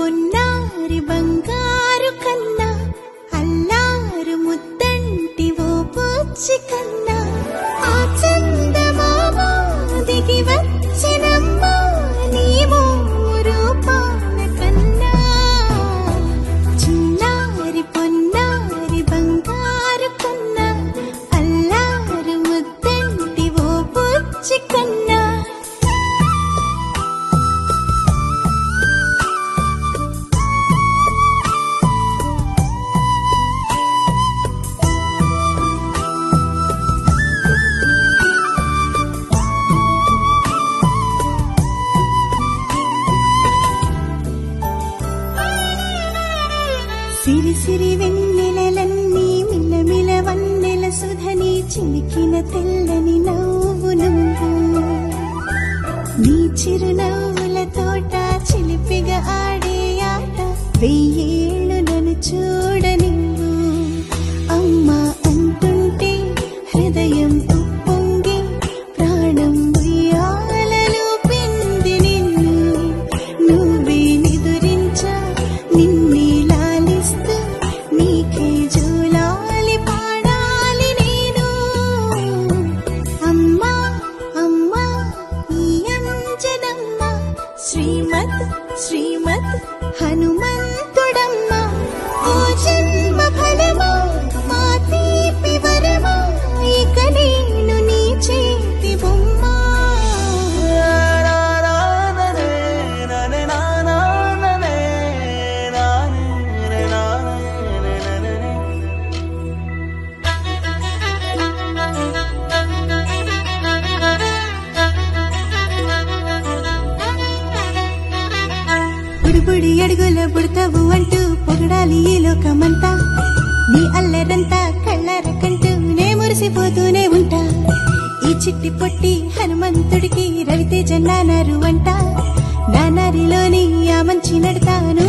పొన్నారి బంగారు కన్నా అల్లారు ముద్దంటి ఓ పూచి కన్నా ఆ చందమామ దిగి వచ్చినమ్మా నీ రూపాల కన్నా చిన్నారి పొన్నారి బంగారు కన్నా అల్లారు ముద్దంటి ఓ పూచి కన్నా సిరి సిరి వెన్నెలలన్నీ మిలమిల వన్నెల సుధని చిలికిన తెల్లని నవ్వు నువ్వు నీ చిరునవ్వుల తోట చిలిపిగా ఆడే ఆట వెయ్యేళ్ళు నన్ను చూడ నువ్వు అమ్మా అంటుంటే హృదయం ఉప్పొంగి ప్రాణం ఉయ్యాలలో పిండి నిన్ను నువ్వే నిదురించా నిన్నే నీకే జూలాలి పాడాలి నేను అమ్మా అమ్మా ఈ అంజనమ్మ శ్రీమత్ శ్రీమత్ హనుమంతుడమ్మ ఓ జన్మ ఫలమా మా తీపి వరమా ఇక నేను నీ చేతి బొమ్మ బుడిబుడి అడుగుల బుడతావు అంటూ పొగడాలి ఈ లోకమంతా నీ అల్లరంతా కళ్ళరకంటూ నే మురిసిపోతూనే ఉంటా ఈ చిట్టి పొట్టి హనుమంతుడికి రవితేజ నానారు అంట నానారిలోని ఆ మంచి నడతాను